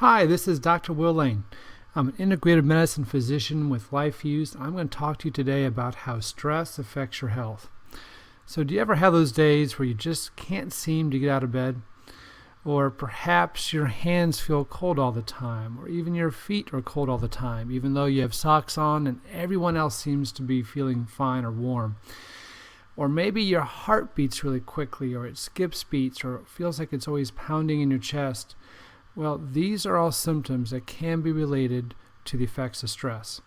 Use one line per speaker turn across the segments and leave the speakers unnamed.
Hi, this is Dr. Will Lane. I'm an integrative medicine physician with LifeFuse. I'm going to talk to you today about how stress affects your health. So do you ever have those days where you just can't seem to get out of bed? Or perhaps your hands feel cold all the time, or even your feet are cold all the time, even though you have socks on and everyone else seems to be feeling fine or warm. Or maybe your heart beats really quickly, or it skips beats, or it feels like it's always pounding in your chest. Well, these are all symptoms that can be related to the effects of stress.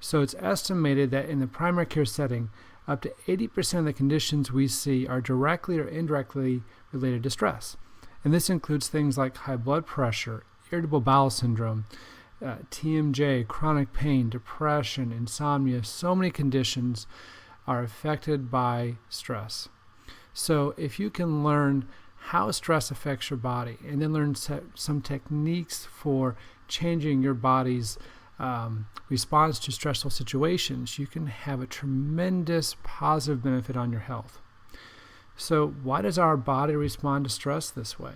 So it's estimated that in the primary care setting, up to 80% of the conditions we see are directly or indirectly related to stress. And this includes things like high blood pressure, irritable bowel syndrome, TMJ, chronic pain, depression, insomnia. So many conditions are affected by stress. So if you can learn how stress affects your body, and then learn some techniques for changing your body's response to stressful situations, you can have a tremendous positive benefit on your health. So why does our body respond to stress this way?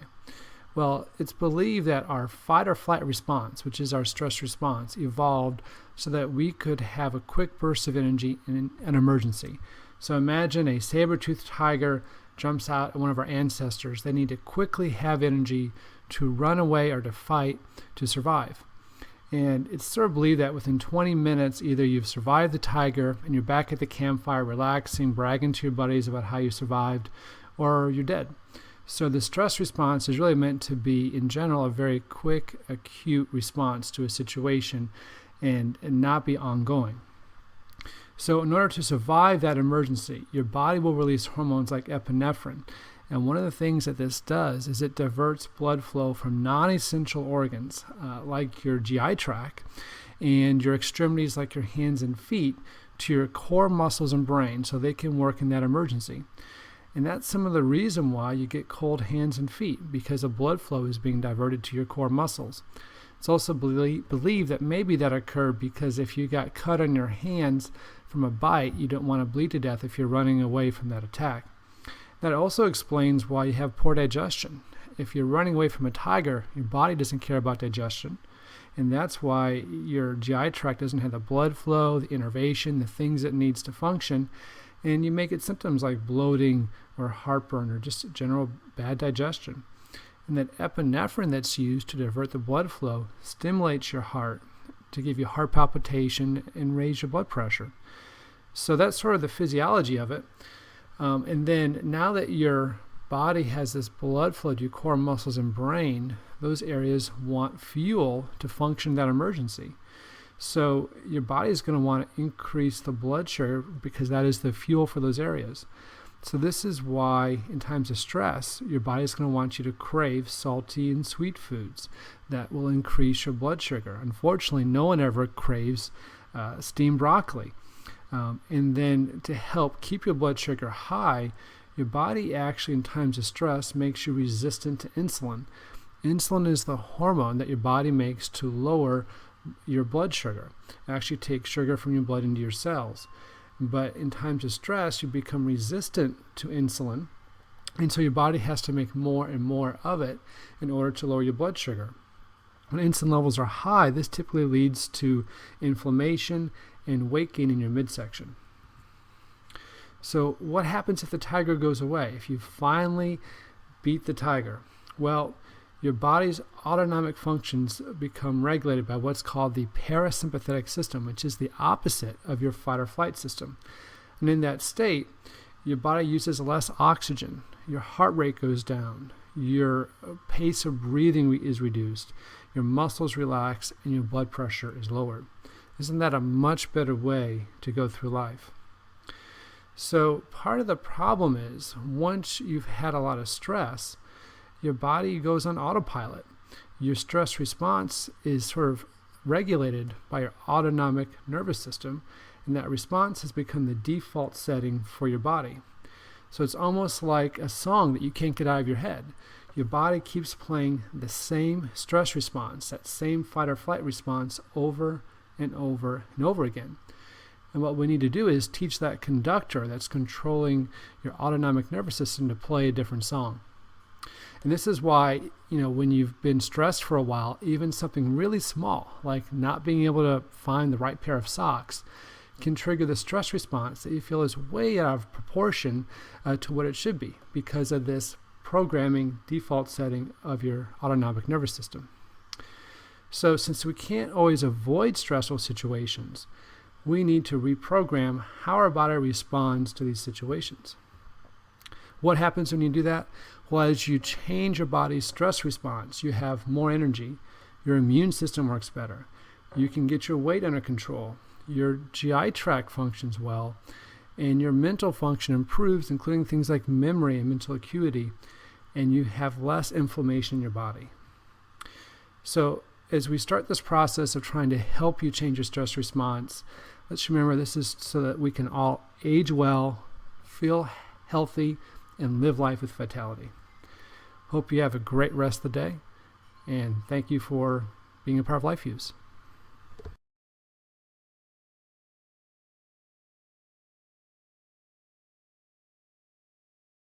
Well, it's believed that our fight or flight response, which is our stress response, evolved so that we could have a quick burst of energy in an emergency. So imagine a saber-toothed tiger jumps out at one of our ancestors. They need to quickly have energy to run away or to fight to survive. And it's sort of believed that within 20 minutes, either you've survived the tiger and you're back at the campfire relaxing, bragging to your buddies about how you survived, or you're dead. So the stress response is really meant to be, in general, a very quick, acute response to a situation and not be ongoing. So in order to survive that emergency, your body will release hormones like epinephrine. And one of the things that this does is it diverts blood flow from non-essential organs like your GI tract and your extremities like your hands and feet to your core muscles and brain so they can work in that emergency. And that's some of the reason why you get cold hands and feet, because the blood flow is being diverted to your core muscles. It's also believed that maybe that occurred because if you got cut on your hands from a bite, you don't want to bleed to death if you're running away from that attack. That also explains why you have poor digestion. If you're running away from a tiger, your body doesn't care about digestion. And that's why your GI tract doesn't have the blood flow, the innervation, the things it needs to function. And you may get symptoms like bloating or heartburn or just general bad digestion. And that epinephrine that's used to divert the blood flow stimulates your heart to give you heart palpitation and raise your blood pressure. So that's sort of the physiology of it. And then now that your body has this blood flow to your core muscles and brain, those areas want fuel to function in that emergency. So your body is going to want to increase the blood sugar because that is the fuel for those areas. So this is why in times of stress, your body is going to want you to crave salty and sweet foods that will increase your blood sugar. Unfortunately, no one ever craves steamed broccoli. And then to help keep your blood sugar high, your body actually in times of stress makes you resistant to insulin. Insulin is the hormone that your body makes to lower your blood sugar. It actually takes sugar from your blood into your cells. But in times of stress, you become resistant to insulin, and so your body has to make more and more of it in order to lower your blood sugar. When insulin levels are high, this typically leads to inflammation and weight gain in your midsection. So what happens if the tiger goes away? If you finally beat the tiger? Well, your body's autonomic functions become regulated by what's called the parasympathetic system, which is the opposite of your fight or flight system. And in that state, your body uses less oxygen, your heart rate goes down, your pace of breathing is reduced, your muscles relax, and your blood pressure is lowered. Isn't that a much better way to go through life? So part of the problem is once you've had a lot of stress, your body goes on autopilot. Your stress response is sort of regulated by your autonomic nervous system, and that response has become the default setting for your body. So it's almost like a song that you can't get out of your head. Your body keeps playing the same stress response, that same fight or flight response over and over and over again. And what we need to do is teach that conductor that's controlling your autonomic nervous system to play a different song. And this is why, when you've been stressed for a while, even something really small, like not being able to find the right pair of socks, can trigger the stress response that you feel is way out of proportion to what it should be because of this programming default setting of your autonomic nervous system. So since we can't always avoid stressful situations, we need to reprogram how our body responds to these situations. What happens when you do that? Well, as you change your body's stress response, you have more energy, your immune system works better, you can get your weight under control, your GI tract functions well, and your mental function improves, including things like memory and mental acuity, and you have less inflammation in your body. So as we start this process of trying to help you change your stress response, let's remember this is so that we can all age well, feel healthy, and live life with vitality. Hope you have a great rest of the day, and thank you for being a part of Life Use.